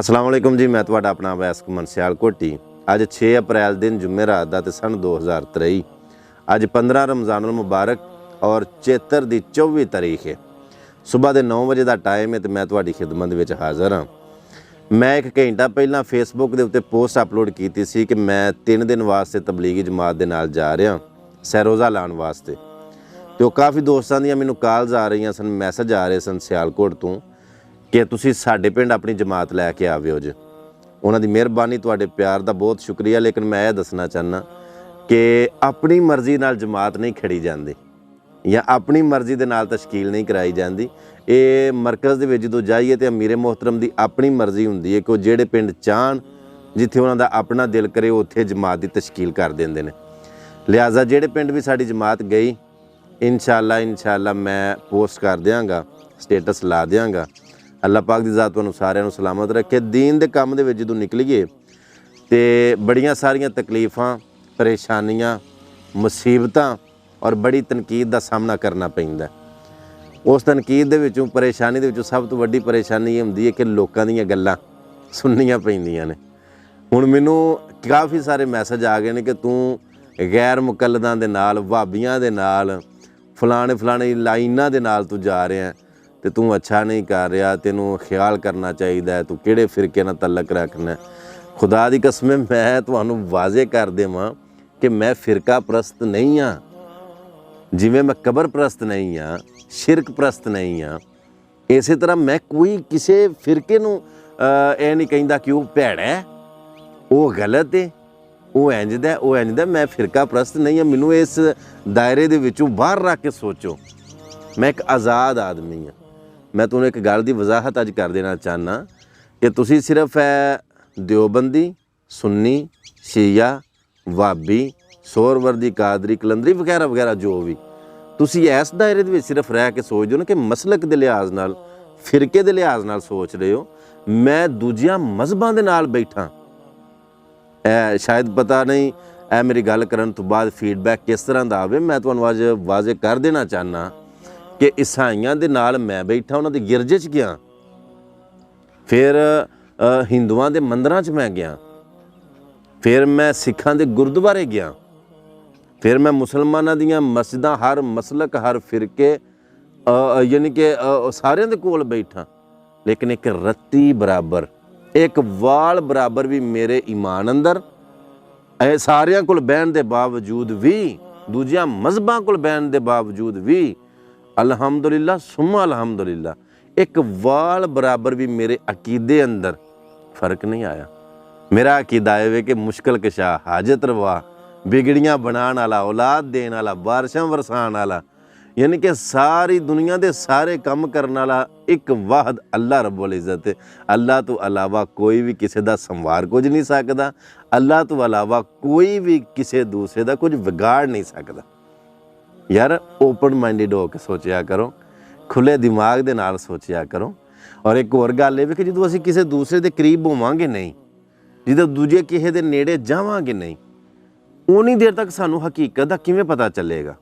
अस्सलाम वालेकुम जी, मैं तुहाडा अपना अवैस घुमन सियालकोटी। अज 6 अप्रैल दिन जुमेरात दा ते सन 2023। अज 15 रमज़ानुल मुबारक और चेतर दी 24 तारीख है। सुबह के 9 बजे का टाइम है तो मैं तुहाडी खिदमत विच हाज़र हाँ। मैं एक घंटा पहला फेसबुक के उत्ते पोस्ट अपलोड की सी कि मैं 3 दिन वास्ते तबलीगी जमात के नाल जा रहा सैरोज़ा लाने वास्ते। तो काफ़ी दोस्तों दी मैनूं कॉल्स आ रही सन, मैसेज आ रहे सन सियालकोट तो कि तुसीं साडे पिंड अपनी जमात लैके आविओ जी। उन्हां दी मेहरबानी, तुहाडे प्यार का बहुत शुक्रिया। लेकिन मैं ये दसना चाहना कि अपनी मर्जी नाल जमात नहीं खड़ी जाती या अपनी मर्जी के नाल तशकील नहीं कराई जाती। ये मरकज़ दे जो जाइए तो अमीरे मोहतरम की अपनी मर्जी होंदी है कि जिहड़े पिंड चाहन जिथे उन्हां दा अपना दिल करे उत्थे जमात की तशकील कर देंदे ने। लिहाजा जिहड़े पिंड भी साडी जमात गई इंशाअल्लाह मैं पोस्ट कर देंगा, स्टेटस ला देंगा। अल्लाह पाक की ज़ात तुहानूं सारिआं नूं सलामत रखे। दीन दे काम दे विच जदों निकलीए तो बड़ियां सारियां तकलीफ़ां, परेशानियां, मुसीबतां और बड़ी तनकीद का सामना करना पैंदा। उस तनकीद दे विचों, परेशानी दे विचों सब तो वड्डी परेशानी ये हुंदी है कि लोकां दीयां गल्लां सुननियां पैंदियां ने। हुण मैनूं काफ़ी सारे मैसेज आ गए ने कि तूं गैर मुकल्लदां दे नाल, वहाबियां दे नाल, फलाने लाइनां दे नाल तू जा रहा है तो तू अच्छा नहीं कर रहा, तेनों ख्याल करना चाहिए, तू किहड़े फिरके नाल तल्लक रखना। खुदा दी कसम मैं तुहानूं वाज़े कर देवां कि मैं फिरका प्रस्त नहीं हाँ। जिवें मैं कबर प्रस्त नहीं हाँ, शिरक प्रस्त नहीं हाँ, इस तरह मैं कोई किसी फिरके नूं यह नहीं कहता कि वह भैड़ा है, वह गलत है, वह इंजदा वो इंजदा। मैं फिरका प्रस्त नहीं हाँ। मैनूं इस दायरे दे विचों बाहर रख के सोचो, मैं एक आज़ाद आदमी हाँ। मैं तुहानूं एक गल की वजाहत अज कर देना चाहना कि तुसीं सिर्फ देवबंदी, सुन्नी, शिया, वहाबी, सोहरवर्दी, कादरी, कलंदरी वगैरह वगैरह जो भी तुसीं इस दायरे दे विच सिर्फ रह के सोचदे हो ना कि मसलक के लिहाज नाल, फिरके के लिहाज नाल सोच रहे हो। मैं दूजियां मजहबां दे नाल बैठा। शायद पता नहीं मेरी गल करन तो बाद फीडबैक किस तरह का आवे। मैं तुहानूं अज वाज़े कर देना चाहना कि ईसाइयां दे नाल मैं बैठा, उन्हां दे गिरजे च गया, फिर हिंदुआं दे मंदिरां च मैं गया, फिर मैं सिखां दे गुरुद्वारे गया, फिर मैं मुसलमानां दियां मस्जिदां, हर मसलक, हर फिरके यानी कि सारियां दे कोल बैठा। लेकिन एक रत्ती बराबर, एक वाल बराबर भी मेरे ईमान अंदर सारियां कोल बहन दे बावजूद भी, दूजियां मजहबां कोल बहन दे बावजूद भी अल्हम्दुलिल्लाह सुम्मा अल्हम्दुलिल्लाह, एक वाल बराबर भी मेरे अकीदे अंदर फ़र्क नहीं आया। मेरा अकीदा है कि मुश्किल कशा, हाजत रवा, बिगड़ियां बनाने वाला, औलाद देने वाला, बारिशां वरसान वाला, यानी कि सारी दुनिया के सारे काम करने वाला एक वाहद अल्लाह रब्बुल इज़्ज़त है। अल्लाह तो अलावा कोई भी किसी का संवार कुछ नहीं सकता। अल्लाह तो अलावा कोई भी किसी दूसरे का कुछ बिगाड़ नहीं सकता। यार ओपन माइंडिड होकर सोचा करो, खुले दिमाग के नाल सोचा करो। और एक होर गल है कि जो असीं किसी दूसरे के करीब होवांगे नहीं, जो दूजे किसी के नेड़े जावांगे नहीं, उन्नी देर तक सानू हकीकत का किवें पता चलेगा।